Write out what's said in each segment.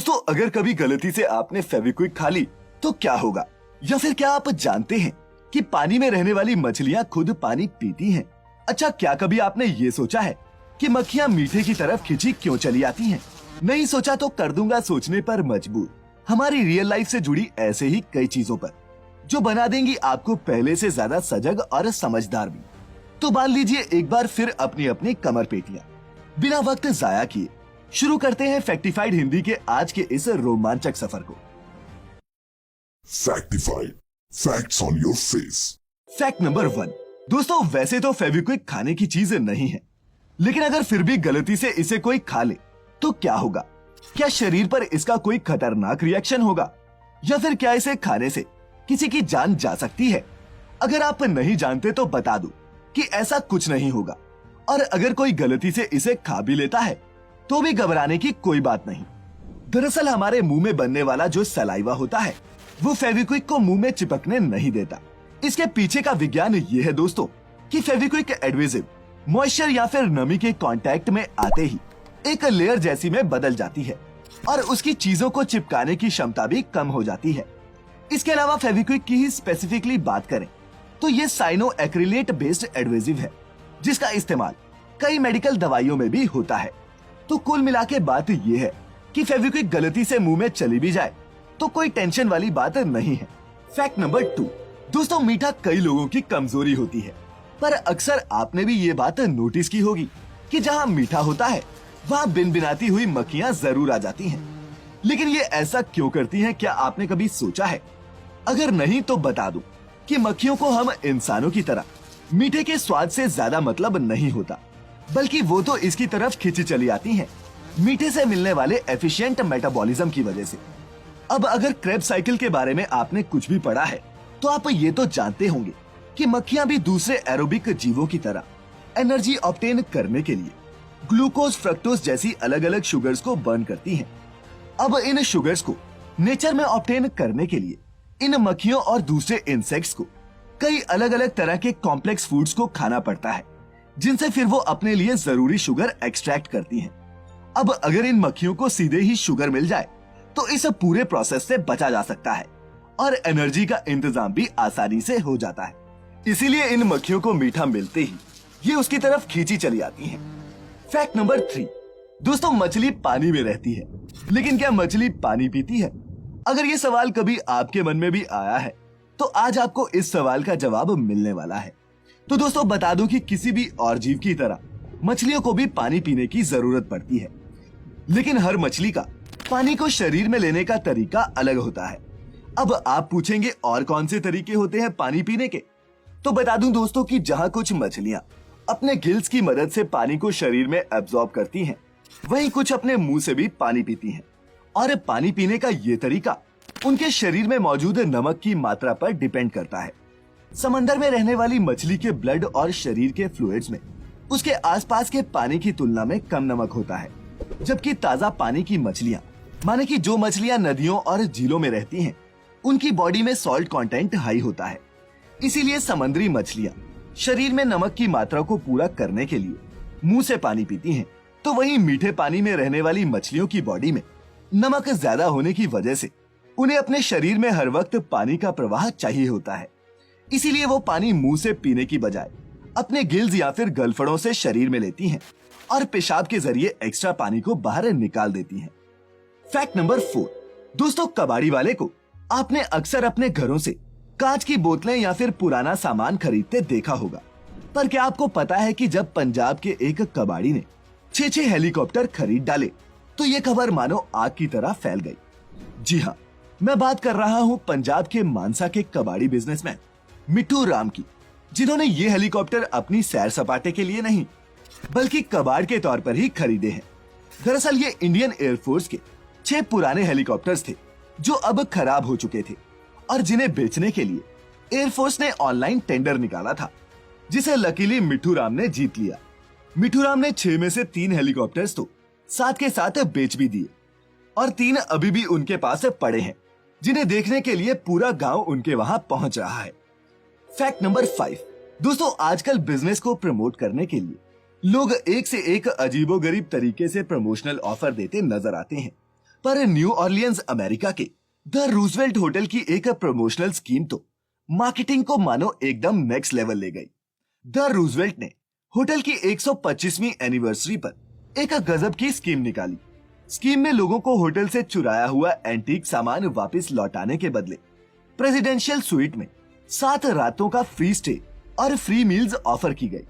दोस्तों, अगर कभी गलती से आपने फेविक्विक खा ली तो क्या होगा? या फिर क्या आप जानते हैं कि पानी में रहने वाली मछलियां खुद पानी पीती हैं? अच्छा, क्या कभी आपने ये सोचा है कि मक्खियां मीठे की तरफ खिंची क्यों चली आती हैं? नहीं सोचा तो कर दूंगा सोचने पर मजबूर। हमारी रियल लाइफ से जुड़ी ऐसे ही कई चीजों पर जो बना देंगी आपको पहले से ज्यादा सजग और समझदार भी। तो बांध लीजिए एक बार फिर अपनी अपनी कमर पेटियां। बिना वक्त जाया किए शुरू करते हैं फैक्टिफाइड हिंदी के आज के इस रोमांचक सफर को। Factified, facts on your face. Fact number 1। दोस्तों, वैसे तो फेविक्विक खाने की चीज नहीं है, लेकिन अगर फिर भी गलती से इसे कोई खा ले तो क्या होगा? क्या शरीर पर इसका कोई खतरनाक रिएक्शन होगा, या फिर क्या इसे खाने से किसी की जान जा सकती है? अगर आप नहीं जानते तो बता दूं कि ऐसा कुछ नहीं होगा, और अगर कोई गलती से इसे खा भी लेता है तो भी घबराने की कोई बात नहीं। दरअसल हमारे मुंह में बनने वाला जो सलाइवा होता है वो फेविक्विक को मुंह में चिपकने नहीं देता। इसके पीछे का विज्ञान ये है दोस्तों कि फेविक्विक एडहेसिव मॉइस्चर या फिर नमी के कांटेक्ट में आते ही एक लेयर जैसी में बदल जाती है और उसकी चीजों को चिपकाने की क्षमता भी कम हो जाती है। इसके अलावा फेविक्विक की ही स्पेसिफिकली बात करें तो ये साइनो एक्रिलेट बेस्ड एडहेसिव है, जिसका इस्तेमाल कई मेडिकल दवाइयों में भी होता है। तो कुल मिला के बात ये है कि फेविक्विक गलती से मुंह में चली भी जाए तो कोई टेंशन वाली बात नहीं है। Fact number 2। दोस्तों, मीठा कई लोगों की कमजोरी होती है, पर अक्सर आपने भी ये बात नोटिस की होगी कि जहाँ मीठा होता है वहाँ बिन बिनाती हुई मक्खियाँ जरूर आ जाती हैं। लेकिन ये ऐसा क्यों करती हैं, क्या आपने कभी सोचा है? अगर नहीं तो बता दूं कि मक्खियों को हम इंसानों की तरह मीठे के स्वाद से ज्यादा मतलब नहीं होता, बल्कि वो तो इसकी तरफ खिंची चली आती हैं मीठे से मिलने वाले एफिशिएंट मेटाबॉलिज्म की वजह से। अब अगर क्रेब्स साइकिल के बारे में आपने कुछ भी पढ़ा है तो आप ये तो जानते होंगे कि मक्खियां भी दूसरे एरोबिक जीवों की तरह एनर्जी ऑब्टेन करने के लिए ग्लूकोज, फ्रक्टोज जैसी अलग अलग शुगर्स को बर्न करती हैं। अब इन शुगर्स को नेचर में ऑब्टेन करने के लिए इन मक्खियों और दूसरे इंसेक्ट्स को कई अलग अलग तरह के कॉम्प्लेक्स फूड्स को खाना पड़ता है, जिनसे फिर वो अपने लिए जरूरी शुगर एक्सट्रैक्ट करती हैं। अब अगर इन मक्खियों को सीधे ही शुगर मिल जाए तो इस पूरे प्रोसेस से बचा जा सकता है और एनर्जी का इंतजाम भी आसानी से हो जाता है। इसीलिए इन मक्खियों को मीठा मिलते ही ये उसकी तरफ खींची चली आती हैं। Fact number 3। दोस्तों, मछली पानी में रहती है, लेकिन क्या मछली पानी पीती है? अगर ये सवाल कभी आपके मन में भी आया है तो आज आपको इस सवाल का जवाब मिलने वाला है। तो दोस्तों, बता दूं कि किसी भी और जीव की तरह मछलियों को भी पानी पीने की जरूरत पड़ती है, लेकिन हर मछली का पानी को शरीर में लेने का तरीका अलग होता है। अब आप पूछेंगे और कौन से तरीके होते हैं पानी पीने के? तो बता दूं दोस्तों कि जहां कुछ मछलियां अपने गिल्स की मदद से पानी को शरीर में एब्जॉर्ब करती हैं, वहीं कुछ अपने मुंह से भी पानी पीती हैं। और पानी पीने का ये तरीका उनके शरीर में मौजूद नमक की मात्रा पर डिपेंड करता है। समंदर में रहने वाली मछली के ब्लड और शरीर के फ्लूइड्स में उसके आसपास के पानी की तुलना में कम नमक होता है, जबकि ताजा पानी की मछलियां, माने कि जो मछलियां नदियों और झीलों में रहती हैं, उनकी बॉडी में सॉल्ट कंटेंट हाई होता है। इसीलिए समुद्री मछलियां शरीर में नमक की मात्रा को पूरा करने के लिए मुंह से पानी पीती हैं, तो वहीं मीठे पानी में रहने वाली मछलियों की बॉडी में नमक ज्यादा होने की वजह से उन्हें अपने शरीर में हर वक्त पानी का प्रवाह चाहिए होता है। इसीलिए वो पानी मुंह से पीने की बजाय अपने गिल्स या फिर गलफड़ों से शरीर में लेती हैं और पेशाब के जरिए एक्स्ट्रा पानी को बाहर निकाल देती हैं। Fact number 4। दोस्तों, कबाड़ी वाले को आपने अक्सर अपने घरों से कांच की बोतलें या फिर पुराना सामान खरीदते देखा होगा, पर क्या आपको पता है कि जब पंजाब के एक कबाड़ी ने 6 हेलीकॉप्टर खरीद डाले तो ये खबर मानो आग की तरह फैल गई। जी हाँ, मैं बात कर रहा हूँ पंजाब के मानसा के कबाड़ी बिजनेसमैन मिट्ठू राम की, जिन्होंने ये हेलीकॉप्टर अपनी सैर सपाटे के लिए नहीं बल्कि कबाड़ के तौर पर ही खरीदे हैं। दरअसल ये इंडियन एयरफोर्स के 6 पुराने हेलीकॉप्टर्स थे जो अब खराब हो चुके थे और जिन्हें बेचने के लिए एयरफोर्स ने ऑनलाइन टेंडर निकाला था, जिसे लकीली मिट्ठू राम ने जीत लिया। मिट्ठू राम ने 6 में से 3 हेलीकॉप्टर्स तो साथ के साथ बेच भी दिए और 3 अभी भी उनके पास पड़े हैं, जिन्हें देखने के लिए पूरा गांव उनके वहां पहुंच रहा है। Fact number 5। दोस्तों, आजकल बिजनेस को प्रमोट करने के लिए लोग एक से एक अजीबोगरीब तरीके से प्रमोशनल ऑफर देते नजर आते हैं, पर न्यू ऑरलियंस अमेरिका के द रूजवेल्ट होटल की एक प्रमोशनल स्कीम तो मार्केटिंग को मानो एकदम नेक्स्ट लेवल ले गई। द रूजवेल्ट ने होटल की 125वीं एनिवर्सरी पर एक गजब की स्कीम निकाली। स्कीम में लोगों को होटल से चुराया हुआ एंटीक सामान वापस लौटाने के बदले प्रेसिडेंशियल स्वीट में 7 रातों का फ्री स्टे और फ्री मील्स ऑफर की गई।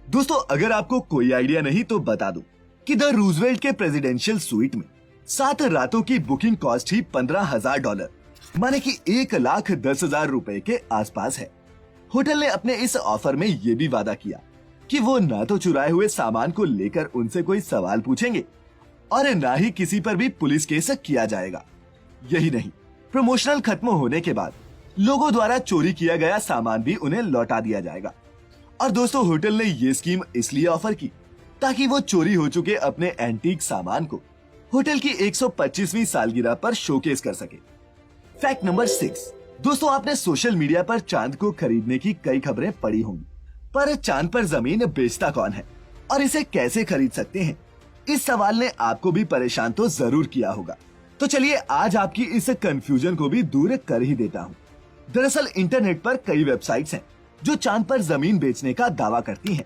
दोस्तों, अगर आपको कोई आइडिया नहीं तो बता दूं कि द रूजवेल्ट के प्रेसिडेंशियल स्वीट में 7 रातों की बुकिंग कॉस्ट ही $15,000 माने कि 1,10,000 रुपए के आसपास है। होटल ने अपने इस ऑफर में ये भी वादा किया कि वो ना तो चुराए हुए सामान को लेकर उनसे कोई सवाल पूछेंगे और ना ही किसी पर भी पुलिस केस किया जाएगा। यही नहीं, प्रमोशनल खत्म होने के बाद लोगों द्वारा चोरी किया गया सामान भी उन्हें लौटा दिया जाएगा। और दोस्तों, होटल ने ये स्कीम इसलिए ऑफर की ताकि वो चोरी हो चुके अपने एंटीक सामान को होटल की 125वीं सालगिरह पर शोकेस कर सके। Fact number 6। दोस्तों, आपने सोशल मीडिया पर चांद को खरीदने की कई खबरें पढ़ी होंगी, पर चांद पर जमीन बेचता कौन है और इसे कैसे खरीद सकते हैं, इस सवाल ने आपको भी परेशान तो जरूर किया होगा। तो चलिए आज आपकी इस कंफ्यूजन को भी दूर कर ही देता हूँ। दरअसल इंटरनेट पर कई वेबसाइट्स हैं जो चांद पर जमीन बेचने का दावा करती हैं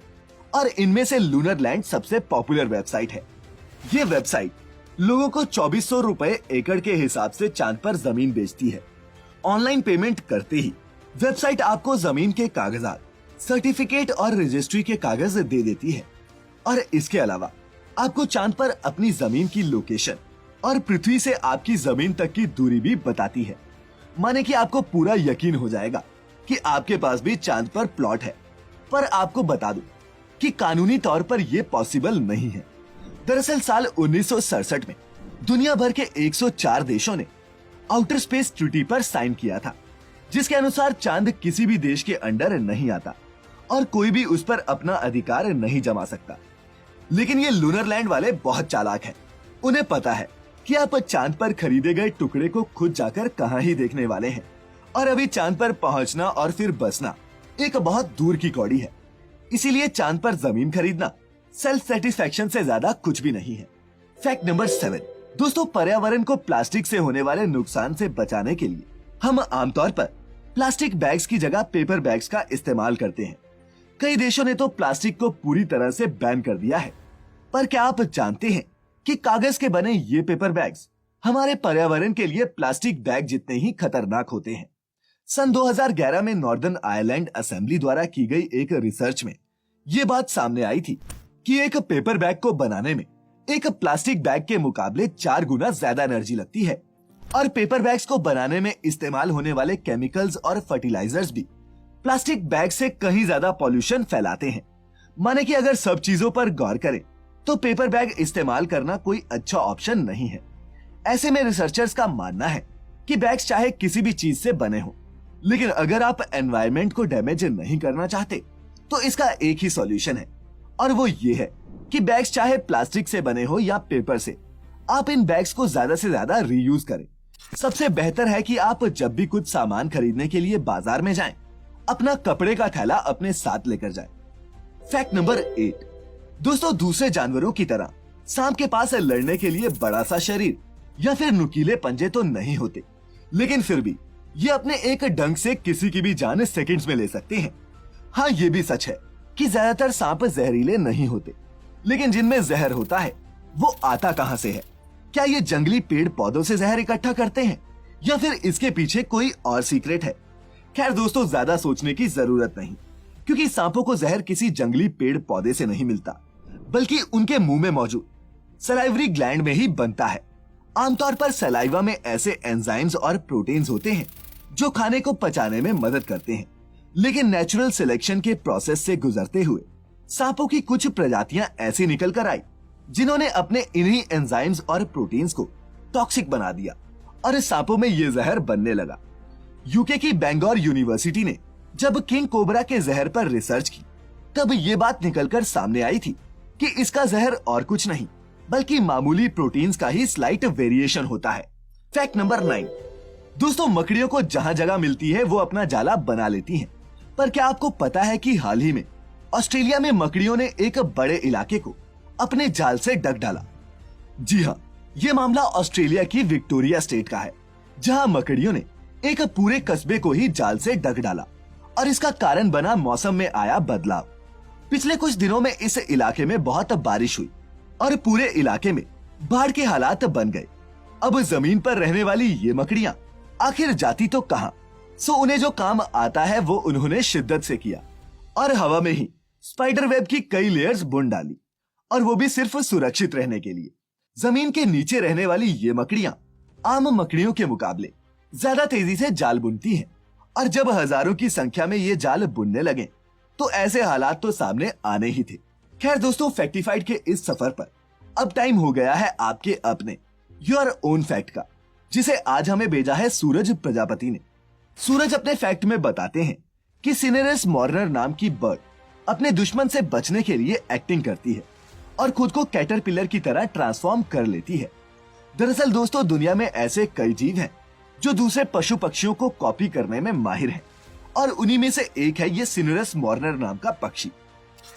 और इनमें से लूनर लैंड सबसे पॉपुलर वेबसाइट है। ये वेबसाइट लोगों को 2400 रुपए एकड़ के हिसाब से चांद पर जमीन बेचती है। ऑनलाइन पेमेंट करते ही वेबसाइट आपको जमीन के कागजात, सर्टिफिकेट और रजिस्ट्री के कागज दे देती है और इसके अलावा आपको चांद पर अपनी जमीन की लोकेशन और पृथ्वी से आपकी जमीन तक की दूरी भी बताती है। माने कि आपको पूरा यकीन हो जाएगा कि आपके पास भी चांद पर प्लॉट है। पर आपको बता दूं कि कानूनी तौर पर यह पॉसिबल नहीं है। दरअसल साल 1967 में दुनिया भर के 104 देशों ने आउटर स्पेस ट्रीटी पर साइन किया था, जिसके अनुसार चांद किसी भी देश के अंडर नहीं आता और कोई भी उस पर अपना अधिकार नहीं जमा सकता। लेकिन ये लूनर लैंड वाले बहुत चालाक हैं। उन्हें पता है कि आप चांद पर खरीदे गए टुकड़े को खुद जाकर कहां ही देखने वाले हैं और अभी चांद पर पहुंचना और फिर बसना एक बहुत दूर की कौड़ी है। इसीलिए चांद पर जमीन खरीदना सेल्फ सेटिस्फैक्शन से ज्यादा कुछ भी नहीं है। Fact number 7। दोस्तों, पर्यावरण को प्लास्टिक से होने वाले नुकसान से बचाने के लिए हम आमतौर पर प्लास्टिक बैग्स की जगह पेपर बैग्स का इस्तेमाल करते हैं। कई देशों ने तो प्लास्टिक को पूरी तरह से बैन कर दिया है। पर क्या आप जानते हैं कि कागज के बने ये पेपर बैग्स हमारे पर्यावरण के लिए प्लास्टिक बैग जितने ही खतरनाक होते हैं। सन 2011 में नॉर्दर्न आयरलैंड असेंबली द्वारा की गई एक रिसर्च में ये बात सामने आई थी कि एक पेपर बैग को बनाने में एक प्लास्टिक बैग के मुकाबले 4 गुना ज्यादा एनर्जी लगती है और पेपर बैग्स को बनाने में इस्तेमाल होने वाले केमिकल्स और फर्टिलाइजर्स भी प्लास्टिक बैग से कहीं ज्यादा पॉल्यूशन फैलाते हैं। माने कि अगर सब चीजों पर गौर करें तो पेपर बैग इस्तेमाल करना कोई अच्छा ऑप्शन नहीं है। ऐसे में रिसर्चर्स का मानना है कि बैग्स चाहे किसी भी चीज से बने हो, लेकिन अगर आप एनवायरनमेंट को डैमेज नहीं करना चाहते तो इसका एक ही सॉल्यूशन है और वो ये है कि बैग्स चाहे प्लास्टिक से बने हो या पेपर से, आप इन बैग्स को ज्यादा से ज्यादा रीयूज करें। सबसे बेहतर है कि आप जब भी कुछ सामान खरीदने के लिए बाजार में जाएं, अपना कपड़े का थैला अपने साथ लेकर जाएं। Fact number 8। दोस्तों, दूसरे जानवरों की तरह सांप के पास लड़ने के लिए बड़ा सा शरीर या फिर नुकीले पंजे तो नहीं होते, लेकिन फिर भी ये अपने एक डंक से किसी की भी जान सेकंड्स में ले सकते हैं। हाँ, ये भी सच है कि ज्यादातर सांप जहरीले नहीं होते, लेकिन जिनमें जहर होता है वो आता कहां से है? क्या ये जंगली पेड़ पौधों से जहर इकट्ठा करते हैं या फिर इसके पीछे कोई और सीक्रेट है? खैर दोस्तों, ज्यादा सोचने की जरूरत नहीं, क्योंकि सांपों को जहर किसी जंगली पेड़ पौधे से नहीं मिलता, बल्कि उनके मुंह में मौजूद सलाइवरी ग्लैंड में ही बनता है। आमतौर पर सलाइवा में ऐसे एंजाइम्स और प्रोटीन्स होते हैं जो खाने को पचाने में मदद करते हैं, लेकिन नेचुरल सिलेक्शन के प्रोसेस से गुजरते हुए सांपों की कुछ प्रजातियां ऐसी निकल कर आई जिन्होंने अपने इन्हीं एंजाइम्स और प्रोटीन्स को टॉक्सिक बना दिया और इस सांपों में ये जहर बनने लगा। यूके की बेंगोर यूनिवर्सिटी ने जब किंग कोबरा के जहर पर रिसर्च की, तब ये बात निकलकर सामने आई थी कि इसका जहर और कुछ नहीं बल्कि मामूली प्रोटीन्स का ही स्लाइट वेरिएशन होता है। Fact number 9। दोस्तों, मकड़ियों को जहां जगह मिलती है वो अपना जाला बना लेती हैं, पर क्या आपको पता है कि हाल ही में ऑस्ट्रेलिया में मकड़ियों ने एक बड़े इलाके को अपने जाल से ढक डाला? जी हाँ, ये मामला ऑस्ट्रेलिया की विक्टोरिया स्टेट का है, जहां मकड़ियों ने एक पूरे कस्बे को ही जाल से ढक डाला और इसका कारण बना मौसम में आया बदलाव। पिछले कुछ दिनों में इस इलाके में बहुत बारिश हुई और पूरे इलाके में बाढ़ के हालात बन गए। अब जमीन पर रहने वाली ये मकड़ियां आखिर जाती तो कहां? सो उन्हें जो काम आता है वो उन्होंने शिद्दत से किया और हवा में ही स्पाइडर वेब की कई लेयर्स बुन डाली, और वो भी सिर्फ सुरक्षित रहने के लिए। जमीन के नीचे रहने वाली ये मकड़ियां आम मकड़ियों के मुकाबले ज्यादा तेजी से जाल बुनती हैं, और जब हजारों की संख्या में ये जाल बुनने लगे तो ऐसे हालात तो सामने आने ही थे। खैर दोस्तों, फैक्टिफाइड के इस सफर पर अब टाइम हो गया है आपके अपने योर ओन फैक्ट का, जिसे आज हमें भेजा है सूरज प्रजापति ने। सूरज अपने फैक्ट में बताते हैं कि सिनेरस मॉर्नर नाम की बर्ड अपने दुश्मन से बचने के लिए एक्टिंग करती है और खुद को कैटरपिलर की तरह ट्रांसफॉर्म कर लेती है। दरअसल दोस्तों, दुनिया में ऐसे कई जीव हैं जो दूसरे पशु पक्षियों को कॉपी करने में माहिर हैं, और उन्हीं में से एक है ये सिनेरस मॉर्नर नाम का पक्षी।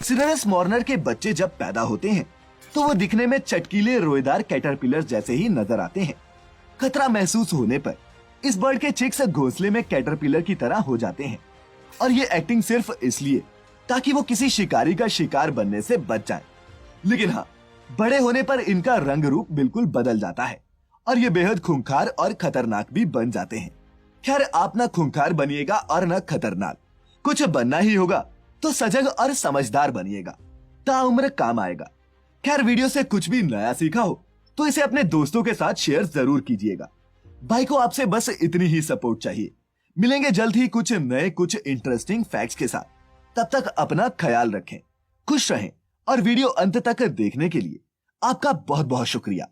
सिनेरस मॉर्नर के बच्चे जब पैदा होते हैं तो वो दिखने में चटकीले रोएदार कैटरपिलर जैसे ही नजर आते हैं। खतरा महसूस होने पर इस बर्ड के चिक्स घोंसले में कैटरपिलर की तरह हो जाते हैं, और ये एक्टिंग सिर्फ इसलिए ताकि वो किसी शिकारी का शिकार बनने से बच जाएं। लेकिन हाँ, बड़े होने पर इनका रंग रूप बिल्कुल बदल जाता है और ये बेहद खूंखार और खतरनाक भी बन जाते हैं। खैर, आप न खूंखार बनिएगा और न खतरनाक, कुछ बनना ही होगा तो सजग और समझदार बनिएगा, ताउम्र काम आएगा। खैर, वीडियो से कुछ भी नया सीखा हो तो इसे अपने दोस्तों के साथ शेयर जरूर कीजिएगा। भाई को आपसे बस इतनी ही सपोर्ट चाहिए। मिलेंगे जल्द ही कुछ नए कुछ इंटरेस्टिंग फैक्ट्स के साथ। तब तक अपना ख्याल रखें, खुश रहें, और वीडियो अंत तक देखने के लिए आपका बहुत बहुत शुक्रिया।